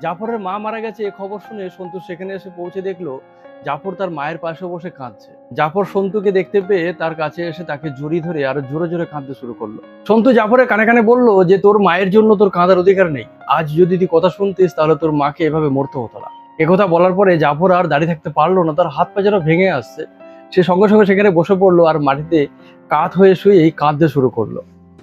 জাফরের মা মারা গেছে এ খবর শুনে সন্তু সেখানে এসে পৌঁছে দেখলো জাফর তার মায়ের পাশে বসে কাঁদছে। জাফর সন্তুকে দেখতে পেয়ে তার কাছে এসে তাকে জড়িয়ে ধরে আরো জোরে জোরে কাঁদতে শুরু করলো। সন্তু জাফরের কানে কানে বলল যে তোর মায়ের জন্য তোর কাঁদার অধিকার নেই। আজ যদি তুই কথা শুনতিস তাহলে তোর মাকে এভাবে মরতে হতো না। একথা বলার পরে জাফর আর দাঁড়িয়ে থাকতে পারলো না, তার হাত পা যেন ভেঙে আসছে। সে সঙ্গে সঙ্গে সেখানে বসে পড়লো আর মাটিতে কাত হয়ে শুয়েই কাঁদতে শুরু করলো।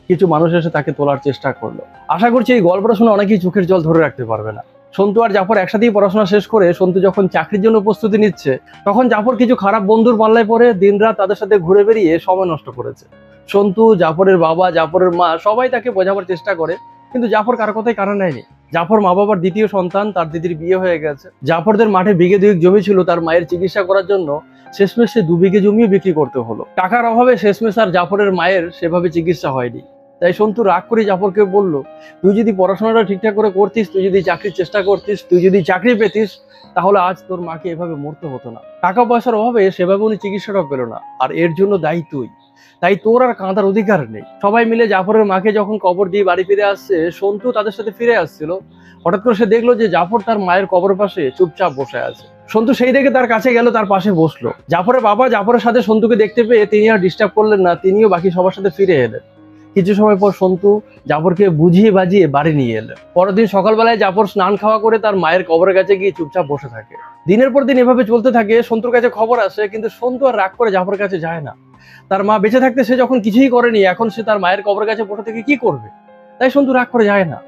কিছু মানুষ এসে তাকে তোলার চেষ্টা করলো। আশা করছি এই গল্পটা শুনে অনেকেই চোখের জল ধরে রাখতে পারবে না। সন্তু আর জাফর একসাথেই পড়াশোনা শেষ করে সন্তু যখন চাকরির জন্য প্রস্তুতি নিচ্ছে, তখন জাফর কিছু খারাপ বন্ধুর পাল্লায় পড়ে দিনরাত তাদের সাথে ঘুরে বেরিয়ে সময় নষ্ট করেছে। সন্তু, জাফরের বাবা, জাফরের মা সবাই তাকে বোঝাবার চেষ্টা করে, কিন্তু জাফর কারো কথাই কানে নেয়নি। জাফর মা বাবার দ্বিতীয় সন্তান, তার দিদির বিয়ে হয়ে গেছে। জাফরদের মাঠে বিঘে দুয়েক জমি ছিল, তার মায়ের চিকিৎসা করার জন্য শেষমেশ সে 2 বিঘে জমিও বিক্রি করতে হলো। টাকার অভাবে শেষমেশ আর জাফরের মায়ের সেভাবে চিকিৎসা হয়নি। তাই সন্তু রাগ করে জাফরকে বলল, তুই যদি পড়াশোনাটা ঠিকঠাক করে করতিস, তুই যদি চাকরির চেষ্টা করতিস, তুই যদি চাকরি পেতিস, তাহলে আজ তোর মাকে এভাবে মরতে হতো না। টাকা পয়সার অভাবে সেভাবে উনি চিকিৎসাটাও পেল না, আর এর জন্য দায়ী তুই। তাই তোর আর কাঁদার অধিকার নেই। সবাই মিলে জাফরের মাকে যখন কবর দিয়ে বাড়ি ফিরে আসছে, সন্তু তাদের সাথে ফিরে আসছিল। হঠাৎ করে সে দেখলো যে জাফর তার মায়ের কবর পাশে চুপচাপ বসে আছে। সন্তু সেই দেখে তার কাছে গেল, তার পাশে বসলো। জাফরের বাবা জাফরের সাথে সন্তুকে দেখতে পেয়ে তিনি আর ডিস্টার্ব করলেন না, তিনিও বাকি সবার সাথে ফিরে এলেন। কিছু সময় পর সন্তু জাফরকে বুঝিয়ে বাজিয়ে বাড়ি নিয়ে এলেন। পরের দিন সকালবেলায় জাফর স্নান খাওয়া করে তার মায়ের কবরের কাছে গিয়ে চুপচাপ বসে থাকে। দিনের পর দিন এভাবে চলতে থাকে। সন্তুর কাছে খবর আসে, কিন্তু সন্তু আর রাগ করে জাফরের কাছে যায় না। তার মা বেঁচে থাকতে সে যখন কিছুই করেনি, এখন সে তার মায়ের কবরের কাছে বসে থেকে কি করবে? তাই সন্তু রাগ করে যায় না।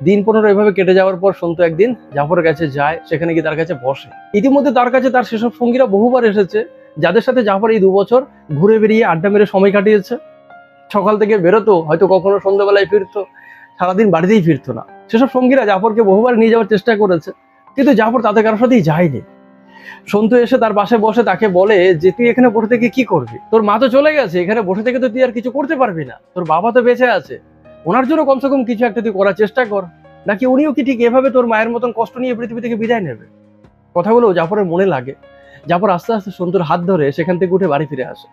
দিন 15 এভাবে কেটে যাওয়ার পর সন্তু একদিন জাফরের কাছে যায়, সেখানে গিয়ে তার কাছে বসে। ইতিমধ্যে তার কাছে তার সেসব সঙ্গীরা বহুবার এসেছে, যাদের সাথে জাফর এই 2 বছর ঘুরে বেরিয়ে আড্ডা মেরে সময় কাটিয়েছে। সকাল থেকে বেরোতো, হয়তো কখনো সন্ধ্যাবেলায় ফিরতো, সারাদিন বাড়িতেই ফিরতো না। সেসব সঙ্গীরা জাফরকে বহুবার নিয়ে যাওয়ার চেষ্টা করেছে, কিন্তু জাফর তাদের কারোর সাথেই যায়নি। সন্তু এসে তার পাশে বসে তাকে বলে যে তুই এখানে বসে থেকে কি করবি? তোর মা তো চলে গেছে, এখানে বসে থেকে তো তুই আর কিছু করতে পারবি না। তোর বাবা তো বেঁচে আছে, ওনার জন্য কমসে কম কিছু একটা তুই করার চেষ্টা কর। নাকি উনিও কি ঠিক এভাবে তোর মায়ের মতন কষ্ট নিয়ে পৃথিবী থেকে বিদায় নেবে? কথাগুলো জাফরের মনে লাগে। জাফর আস্তে আস্তে সন্তুর হাত ধরে সেখান থেকে উঠে বাড়ি ফিরে আসে।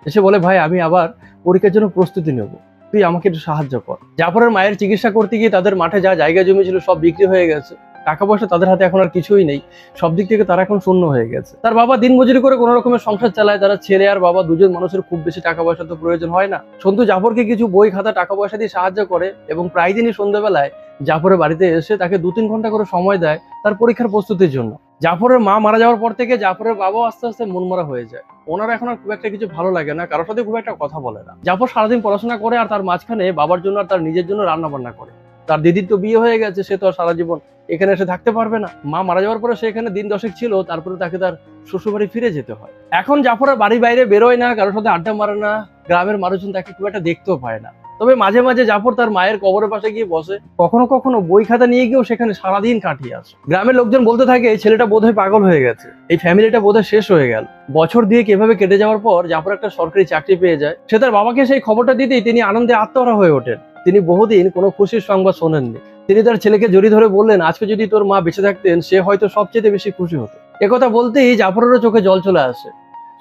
এসে বলে, ভাই আমি আবার পরীক্ষার জন্য প্রস্তুতি নেব, তুই আমাকে একটু সাহায্য কর। জাফরের মায়ের চিকিৎসা করতে গিয়ে তাদের মাঠে যা জায়গা জমি ছিল সব বিক্রি হয়ে গেছে। টাকা পয়সা তাদের হাতে এখন আর কিছুই নেই। সব দিক থেকে তারা এখন শূন্য হয়ে গেছে। তার বাবা দিনমজুরি করে কোনো রকমের সংসার চালায়। তারা ছেলে আর বাবা দুজন মানুষের খুব বেশি টাকা পয়সা তো প্রয়োজন হয় না। সন্তু জাফরকে কিছু বই খাতা টাকা পয়সা দিয়ে সাহায্য করে, এবং প্রায় দিনই সন্ধ্যাবেলায় জাফরের বাড়িতে এসে তাকে 2-3 ঘন্টা করে সময় দেয় তার পরীক্ষার প্রস্তুতির জন্য। জাফরের মা মারা যাওয়ার পর থেকে জাফরের বাবাও আস্তে আস্তে মনমরা হয়ে যায়। ওনার এখন আর খুব একটা কিছু ভালো লাগে না, কারোর সাথে খুব একটা কথা বলে না। জাফর সারাদিন পড়াশোনা করে আর তার মাঝখানে বাবার জন্য আর তার নিজের জন্য রান্না বান্না করে। তার দিদির তো বিয়ে হয়ে গেছে, সে তো আর সারা জীবন এখানে এসে থাকতে পারবে না। মা মারা যাওয়ার পরে সে এখানে দিন 10 ছিল, তারপরে তাকে তার শ্বশুরবাড়ি ফিরে যেতে হয়। এখন জাফর আর বাড়ির বাইরে বেরোয় না, কারোর সাথে আড্ডা মারে না, গ্রামের মানুষজন তাকে খুব একটা দেখতেও পায় না। তবে মাঝে মাঝে জাফর তার মায়ের কবরের পাশে গিয়ে বসে, কখনো কখনো বই খাতা নিয়ে গিয়েও সেখানে সারাদিন কাটিয়ে আসে। গ্রামের লোকজন বলতে থাকে এই ছেলেটা বোধহয় পাগল হয়ে গেছে, এই ফ্যামিলিটা বোধহয় শেষ হয়ে গেল। বছর দিয়ে কিভাবে কেটে যাওয়ার পর জাফর একটা সরকারি চাকরি পেয়ে যায়। সে তার বাবাকে সেই খবরটা দিতেই তিনি আনন্দে আত্মহারা হয়ে ওঠেন। তিনি বহুদিন কোনো খুশির সংবাদ শোনেননি। তিনি তার ছেলেকে জড়িয়ে ধরে বললেন, আজকে যদি তোর মা বেঁচে থাকতেন সে হয়তো সবচেয়ে বেশি খুশি হতো। একথা বলতেই জাফরেরও চোখে জল চলে আসে।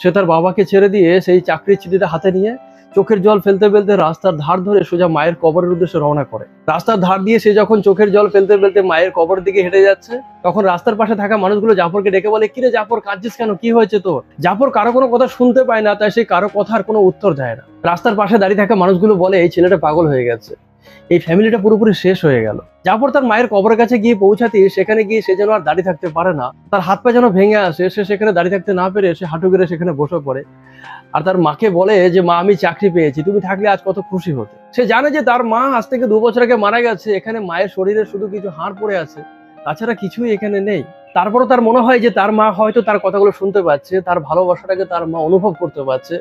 সে তার বাবাকে ছেড়ে দিয়ে সেই চাকরির চিঠিটা হাতে নিয়ে চোখের জল ফেলতে ফেলতে রাস্তার ধার ধরে সোজা মায়ের কবরের উদ্দেশ্যে রওনা করে। রাস্তার ধার দিয়ে সে যখন চোখের জল ফেলতে ফেলতে মায়ের কবরের দিকে হেঁটে যাচ্ছে, তখন রাস্তার পাশে থাকা মানুষগুলো জাফরকে ডেকে বলে, কিরে জাফর, কাঁদছিস কেন, কি হয়েছে তোর? জাফর কারো কোনো কথা শুনতে পায় না, তাই সে কারো কথার কোনো উত্তর দেয় না। রাস্তার পাশে দাঁড়িয়ে থাকা মানুষগুলো বলে, এই ছেলেটা পাগল হয়ে গেছে, এই ফ্যামিলিটা পুরোপুরি শেষ হয়ে গেল। জাফর তার মায়ের কবরের কাছে গিয়ে পৌঁছাতে সেখানে গিয়ে সে যেন আর দাঁড়িয়ে থাকতে পারে না। তার হাত পা যেন ভেঙে আসে। সে সেখানে দাঁড়িয়ে থাকতে না পেরে সে হাঁটু গেড়ে সেখানে বসে পড়ে আর তার মাকে বলে যে, মা আমি চাকরি পেয়েছি, তুমি থাকলে আজ কত খুশি হতে। সে জানে যে তার মা আজ থেকে 2 বছর আগে মারা গেছে। এখানে মায়ের শরীরে শুধু কিছু হাড় পড়ে আছে, তাছাড়া কিছুই এখানে নেই। তারপরও তার মনে হয় যে তার মা হয়তো তার কথাগুলো শুনতে পাচ্ছে, তার ভালোবাসাটাকে তার মা অনুভব করতে পারছে,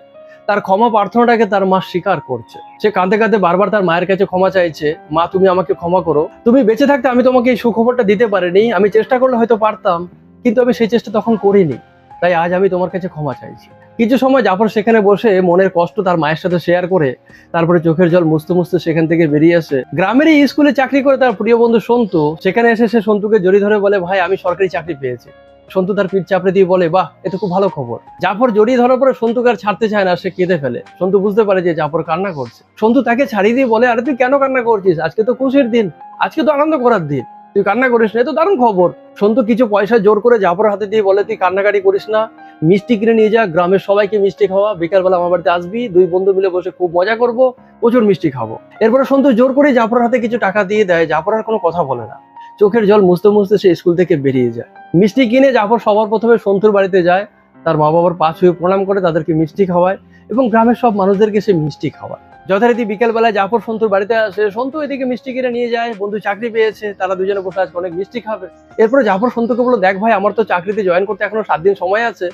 তার ক্ষমা প্রার্থনাটাকে তার মা স্বীকার করছে। সে কাঁদতে কাঁদতে বারবার তার মায়ের কাছে ক্ষমা চাইছে, মা তুমি আমাকে ক্ষমা করো, তুমি বেঁচে থাকতে আমি তোমাকে এই সুখবরটা দিতে পারিনি, আমি চেষ্টা করলে হয়তো পারতাম, কিন্তু আমি সেই চেষ্টা তখন করিনি, তাই আজ আমি তোমার কাছে ক্ষমা চাইছি। কিছু সময় জাফর সেখানে বসে মনের কষ্ট তার মায়ের সাথে শেয়ার করে তারপরে চোখের জল মুছতে মুছতে সেখান থেকে বেরিয়ে আসে। গ্রামেরই স্কুলে চাকরি করে তার প্রিয় বন্ধু সন্তু সেখানে এসে সে সন্তুকে জড়িয়ে ধরে বলে, ভাই আমি সরকারি চাকরি পেয়েছি। সন্তু তার পিঠ চাপড়ে দিয়ে বলে, বাহ, এ তো খুব ভালো খবর। জাফর জড়িয়ে ধরার পরে সন্তুকে আর ছাড়তে চায় না, সে কেঁদে ফেলে। সন্তু বুঝতে পারে যে জাফর কান্না করছে। সন্তু তাকে ছাড়িয়ে দিয়ে বলে, আরে তুই কেন কান্না করছিস? আজকে তো খুশির দিন, আজকে তো আনন্দ করার দিন। তুই কান্না করিস না, এ তো দারুণ খবর। সন্তু কিছু পয়সা জোর করে জাফরের হাতে দিয়ে বলে, তুই কান্নাকাটি করিস না, মিষ্টি কিনে নিয়ে যা, গ্রামের সবাইকে মিষ্টি খাওয়া, বিকালবেলা আমার বাড়িতে আসবি, দুই বন্ধু মিলে বসে খুব মজা করব, প্রচুর মিষ্টি খাবো। এরপরে সন্তু জোর করে জাফরের হাতে কিছু টাকা দিয়ে দেয়। জাফর আর কোনো কথা বলে না, চোখের জল মুছতে মুছতে সে স্কুল থেকে বেরিয়ে যায়। মিষ্টি কিনে জাফর সবার প্রথমে সন্তুর বাড়িতে যায়, তার মা বাবার পা ছুঁয়ে প্রণাম করে তাদেরকে মিষ্টি খাওয়ায় এবং গ্রামের সব মানুষদেরকে সে মিষ্টি খাওয়ায়। যথারীতি বিকেলবেলায় জাফর সন্তুর বাড়িতে আসে, সন্তু এদিকে মিষ্টি কিনে নিয়ে যায়, বন্ধু চাকরি পেয়েছে, তারা দুজনে বসে আজকে অনেক মিষ্টি খাবে। এরপরে জাফর সন্তুকে বললো, দেখ ভাই, আমার তো চাকরিতে জয়েন করতে এখনো 7 দিন সময় আছে,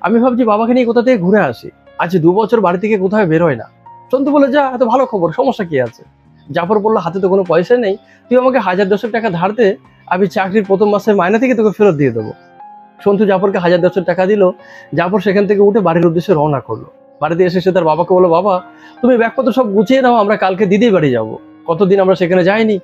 আমি ভাবছি বাবাকে নিয়ে কোথা থেকে ঘুরে আসি, আজ 2 বছর বাড়ি থেকে কোথাও বেরোয় না। সন্তু বলে, যা, এত ভালো খবর, সমস্যা কি আছে? জাফর বললো, হাতে তো কোনো পয়সা নেই, তুই আমাকে 1000-1000 টাকা ধার দে, আমি চাকরির প্রথম মাসের মাইনা থেকে তোকে ফেরত দিয়ে দেবো। সন্তু জাফরকে 1000-1000 টাকা দিল। জাফর সেখান থেকে উঠে বাড়ির উদ্দেশ্যে রওনা করলো। বাড়িতে এসে সে তার বাবাকে বললো, বাবা, তুমি ব্যাগপত্র সব গুছিয়ে নাও, আমরা কালকে দিদির বাড়ি যাব, কতদিন আমরা সেখানে যাইনি,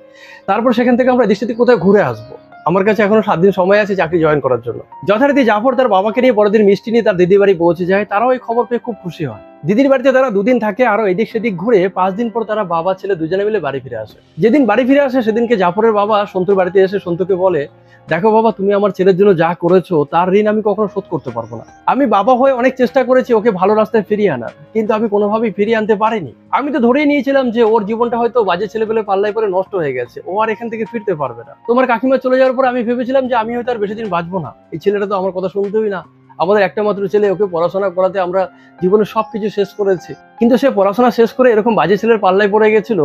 তারপর সেখান থেকে আমরা দৃষ্টিতে কোথায় ঘুরে আসবো, আমার কাছে এখনো 7 দিন সময় আছে চাকরি জয়েন করার জন্য। যথারীতি জাফর তার বাবাকে নিয়ে পরের দিন মিষ্টি নিয়ে তার দিদির বাড়ি পৌঁছে যায়। তারাও এই খবর পেয়ে খুব খুশি হয়। দিদির বাড়িতে তারা 2 দিন থাকে, আরো এদিক সেদিক ঘুরে 5 দিন পর তারা বাবা ছেলে দুজনে মিলে বাড়ি ফিরে আসে। যেদিন বাড়ি ফিরে আসে সেদিনকে জাফরের বাবা সন্তুর বাড়িতে এসে সন্তুকে বলে, দেখো বাবা, তুমি আমার ছেলের জন্য যা করেছো তার ঋণ আমি কখনো শোধ করতে পারবো না। আমি বাবা হয়ে অনেক চেষ্টা করেছি ওকে ভালো রাস্তায় ফিরিয়ে আনার, কিন্তু আমি কোনোভাবেই ফিরিয়ে আনতে পারিনি। আমি তো ধরেই নিয়েছিলাম যে ওর জীবনটা হয়তো বাজে ছেলেপেলে পাল্লায় পরে নষ্ট হয়ে গেছে, ও আর এখান থেকে ফিরতে পারবে না। তোমার কাকিমা চলে যাওয়ার পর আমি ভেবেছিলাম যে আমি হয়তো আর বেশি দিন বাঁচবো না। এই ছেলেটা তো আমার কথা শুনতেই না, আমাদের একটা মাত্র ছেলে, ওকে পড়াশোনা করাতে আমরা জীবনে সবকিছু শেষ করেছি, কিন্তু সে পড়াশোনা শেষ করে এরকম বাজে ছেলের পাল্লায় পড়ে গেছিল।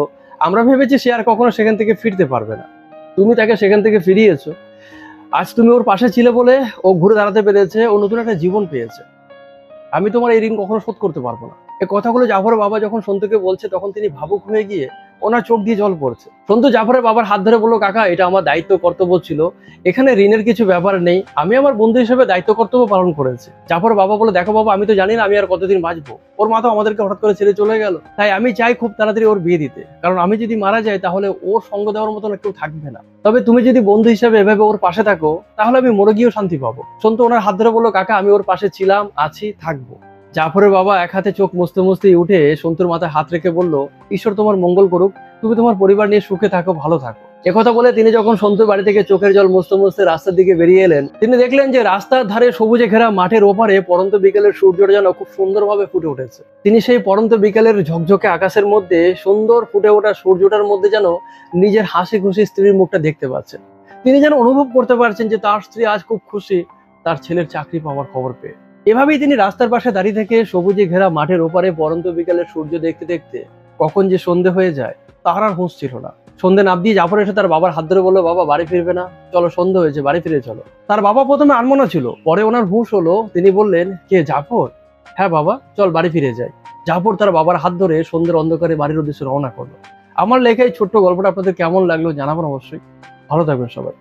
আমরা ভেবেছি সে আর কখনো সেখান থেকে ফিরতে পারবে না। তুমি তাকে সেখান থেকে ফিরিয়েছো, আজ তুমি ওর পাশে ছিলে বলে ও ঘুরে দাঁড়াতে পেরেছে, ও নতুন একটা জীবন পেয়েছে। আমি তোমার এই ঋণ কখনো শোধ করতে পারবো না। এই কথাগুলো জাফরের বাবা যখন সন্তুকে বলছে তখন তিনি ভাবুক হয়ে গিয়ে ওনার চোখ দিয়ে জল পড়ছে। সন্তু জাফরের বাবার হাত ধরে বললো, কাকা, এটা আমার দায়িত্ব কর্তব্য ছিল, এখানে ঋণের কিছু ব্যাপার নেই, আমি আমার বন্ধু হিসেবে দায়িত্ব কর্তব্য পালন করেছি। জাফরের বাবা বলে, দেখো বাবা, আমি তো জানি না আমি আর কতদিন বাঁচবো, ওর মা তো আমাদেরকে হঠাৎ করে ছেড়ে চলে গেল, তাই আমি চাই খুব তাড়াতাড়ি ওর বিয়ে দিতে, কারণ আমি যদি মারা যাই তাহলে ওর সঙ্গ দেওয়ার মতন কেউ থাকবে না। তবে তুমি যদি বন্ধু হিসেবে এভাবে ওর পাশে থাকো তাহলে আমি মরে গিয়েও শান্তি পাবো। সন্তু ওনার হাত ধরে বললো, কাকা, আমি ওর পাশে ছিলাম, আছি, থাকবো। জাফরের বাবা এক হাতে চোখ মুছতে মুছতেই উঠে সন্তুর মাথায় হাত রেখে বলল, ঈশ্বর তোমার মঙ্গল করুক, তুমি তোমার পরিবার নিয়ে সুখে থাকো, ভালো থাকো। একথা বলে তিনি যখন সন্তুর বাড়ি থেকে চোখের জল মুছতে মুছতে রাস্তার দিকে বেরিয়ে এলেন, তিনি দেখলেন যে রাস্তার ধারে সবুজে ঘেরা মাঠের ওপারে পড়ন্ত বিকেলের সূর্যটা যেন খুব সুন্দরভাবে ফুটে উঠেছে। তিনি সেই পড়ন্ত বিকেলের ঝকঝকে আকাশের মধ্যে সুন্দর ফুটে ওঠা সূর্যটার মধ্যে যেন নিজের হাসি খুশি স্ত্রীর মুখটা দেখতে পাচ্ছেন। তিনি যেন অনুভব করতে পারছেন যে তার স্ত্রী আজ খুব খুশি তার ছেলের চাকরি পাওয়ার খবর পেয়ে। এভাবেই তিনি রাস্তার পাশে দাঁড়িয়ে থেকে সবুজে ঘেরা মাঠের ওপারে পড়ন্ত বিকেলের সূর্য দেখতে দেখতে কখন যে সন্ধে হয়ে যায় তার আর হুঁশ ছিল না। সন্ধে নাপ দিয়ে জাফর এসে তার বাবার হাত ধরে বললো, বাবা, বাড়ি ফিরবে না? চলো, সন্ধে হয়েছে, বাড়ি ফিরে চলো। তার বাবা প্রথমে আনমনা ছিল, পরে ওনার হুঁশ হলো। তিনি বললেন, কে, জাফর? হ্যাঁ বাবা, চল বাড়ি ফিরে যাই। জাফর তার বাবার হাত ধরে সন্ধ্যের অন্ধকারে বাড়ির উদ্দেশ্যে রওনা করলো। আমার লেখা এই ছোট্ট গল্পটা আপনাদের কেমন লাগলো জানাবেন অবশ্যই। ভালো থাকবেন সবাই।